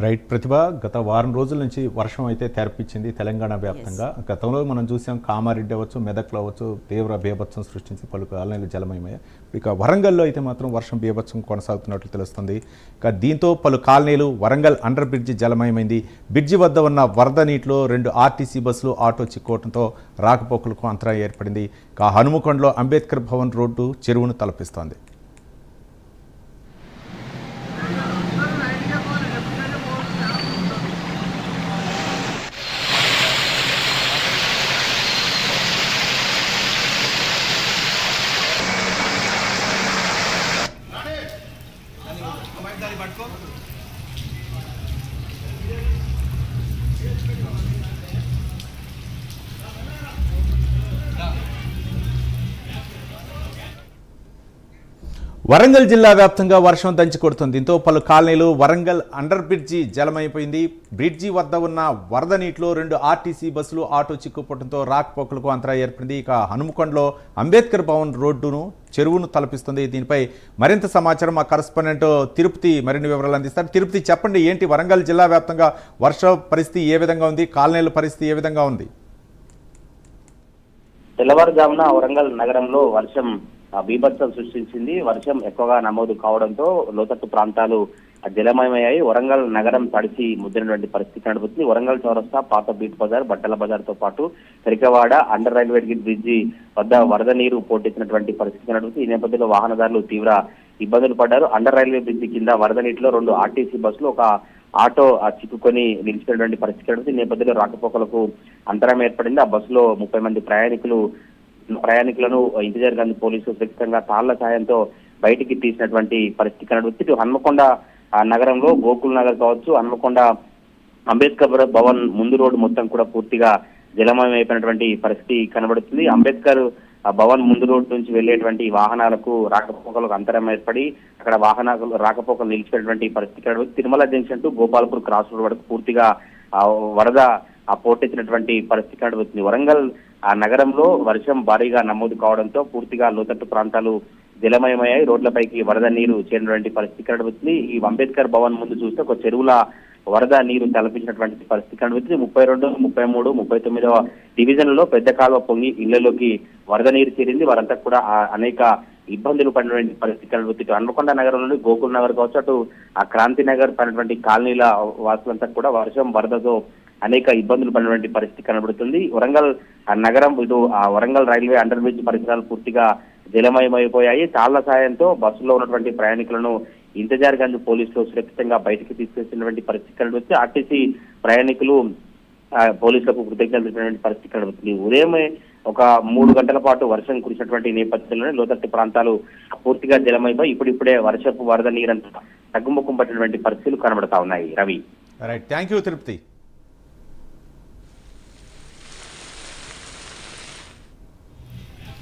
Right ప్రతిభ గత వారం రోజుల నుంచి వర్షం అయితే తెరపించింది తెలంగాణ వ్యాప్తంగా. గతంలో మనం చూసాం కామారెడ్డి అవ్వచ్చు, మెదక్లో అవ్వచ్చు, తీవ్ర బీభత్సం సృష్టించి పలు కాలనీలు జలమయమయ్యాయి. ఇక వరంగల్లో అయితే మాత్రం వర్షం బీభత్సం కొనసాగుతున్నట్లు తెలుస్తుంది. ఇక దీంతో పలు కాలనీలు వరంగల్ అండర్ బ్రిడ్జి జలమయమైంది. బ్రిడ్జి వద్ద ఉన్న వరద నీటిలో 2 ఆర్టీసీ బస్సులు ఆటో చిక్కోవడంతో రాకపోకలకు అంతరాయం ఏర్పడింది. ఇక హనుమకొండలో అంబేద్కర్ భవన్ రోడ్డు చెరువును తలపిస్తోంది. వరంగల్ జిల్లా వ్యాప్తంగా వర్షం దంచి కొడుతుంది. దీంతో పలు కాలనీలు వరంగల్ అండర్ బ్రిడ్జి జలమైపోయింది. బ్రిడ్జి వద్ద ఉన్న వరద నీటిలో 2 ఆర్టీసీ బస్సులు ఆటో చిక్కుపోవడంతో రాకపోకలకు అంతరాయం ఏర్పడింది. ఇక హనుమకొండలో అంబేద్కర్ భవన్ రోడ్డును చెరువును తలపిస్తుంది. దీనిపై మరింత సమాచారం మా కరెస్పాండెంట్ తిరుపతి మరిన్ని వివరాలు అందిస్తారు. తిరుపతి, చెప్పండి, ఏంటి వరంగల్ జిల్లా వ్యాప్తంగా వర్ష పరిస్థితి ఏ విధంగా ఉంది, కాలనీల పరిస్థితి ఏ విధంగా ఉంది? తెల్లవారుజామున వరంగల్ నగరంలో వర్షం బీభత్సం సృష్టించింది. వర్షం ఎక్కువగా నమోదు కావడంతో లోతట్టు ప్రాంతాలు జలమయమయ్యాయి. వరంగల్ నగరం తడిసి ముద్రినటువంటి పరిస్థితి కనబడుతుంది. వరంగల్ చౌరస్తా, పాత బీట్ బజార్, బట్టల బజార్ తో పాటు కరికవాడ, అండర్ రైల్వే బ్రిడ్జి వద్ద వరద నీరు పోటెత్తినటువంటి పరిస్థితి కనబడుతుంది. ఈ నేపథ్యంలో వాహనదారులు తీవ్ర ఇబ్బందులు పడ్డారు. అండర్ రైల్వే బ్రిడ్జి కింద వరద నీటిలో 2 ఆర్టీసీ బస్సులు, ఒక ఆటో చిక్కుకొని నిలిచినటువంటి పరిస్థితి కనబడుతుంది. ఈ నేపథ్యంలో రాకపోకలకు అంతరాయం ఏర్పడింది. ఆ బస్సులో 30 మంది ప్రయాణికులను ఇంతజార్ గాంధీ పోలీసులు సురక్షితంగా తాళ్ల సాయంతో బయటికి తీసినటువంటి పరిస్థితి కనబడుతుంది. ఇటు హన్మకొండ నగరంలో గోకుల్ నగర్ కావచ్చు, హన్మకొండ అంబేద్కర్ భవన్ ముందు రోడ్డు మొత్తం కూడా పూర్తిగా జలమయం అయిపోయినటువంటి పరిస్థితి కనబడుతుంది. అంబేద్కర్ భవన్ ముందు రోడ్డు నుంచి వెళ్లేటువంటి వాహనాలకు రాకపోకలకు అంతరం ఏర్పడి అక్కడ వాహనాలు రాకపోకలు నిలిచినటువంటి పరిస్థితి కనబడుతుంది. Tirumala junction to Gopalpur cross road వరకు పూర్తిగా వరద పోటెత్తినటువంటి పరిస్థితి కనబడుతుంది. వరంగల్ నగరంలో వర్షం భారీగా నమోదు కావడంతో పూర్తిగా లోతట్టు ప్రాంతాలు జలమయమయ్యాయి. రోడ్లపైకి వరద నీరు చేరినటువంటి పరిస్థితి కనబడుతుంది. ఈ అంబేద్కర్ భవన్ ముందు చూస్తే ఒక చెరువుల వరద నీరు తలపించినటువంటి పరిస్థితి కనబడుతుంది. 32, 33, 39వ డివిజన్లలో పెద్ద కాలువ పొంగి ఇళ్లలోకి వరద నీరు చేరింది. వారంతా కూడా అనేక ఇబ్బందులు పడినటువంటి పరిస్థితి కనబడుతుంది. హన్మకొండ నగరంలోని గోకుల్ నగర్ కావచ్చు, అటు ఆ క్రాంతి నగర్ పడినటువంటి కాలనీల వాసులంతా కూడా వర్షం వరదతో అనేక ఇబ్బందులు పడినటువంటి పరిస్థితి కనబడుతుంది. వరంగల్ నగరం ఇటు వరంగల్ రైల్వే అండర్ బ్రిడ్జ్ పరిసరాలు పూర్తిగా జలమయమైపోయాయి. తాళ్ల సాయంతో బస్సులో ఉన్నటువంటి ప్రయాణికులను ఇంతజార్ గంజ్ పోలీసులు సురక్షితంగా బయటికి తీసుకొచ్చినటువంటి పరిస్థితి కనబడుతుంది. ఆర్టీసీ ప్రయాణికులు పోలీసులకు కృతజ్ఞతలు తెలిపినటువంటి పరిస్థితి కనబడుతుంది. ఉదయమే ఒక 3 గంటల పాటు వర్షం కురిసినటువంటి నేపథ్యంలోనే లోతట్టు ప్రాంతాలు పూర్తిగా జలమైపోయి ఇప్పుడిప్పుడే వర్షపు వరద నీరంతా తగ్గుముఖం పట్టినటువంటి పరిస్థితులు కనబడతా ఉన్నాయి. Ravi, right, thank you Tirupati.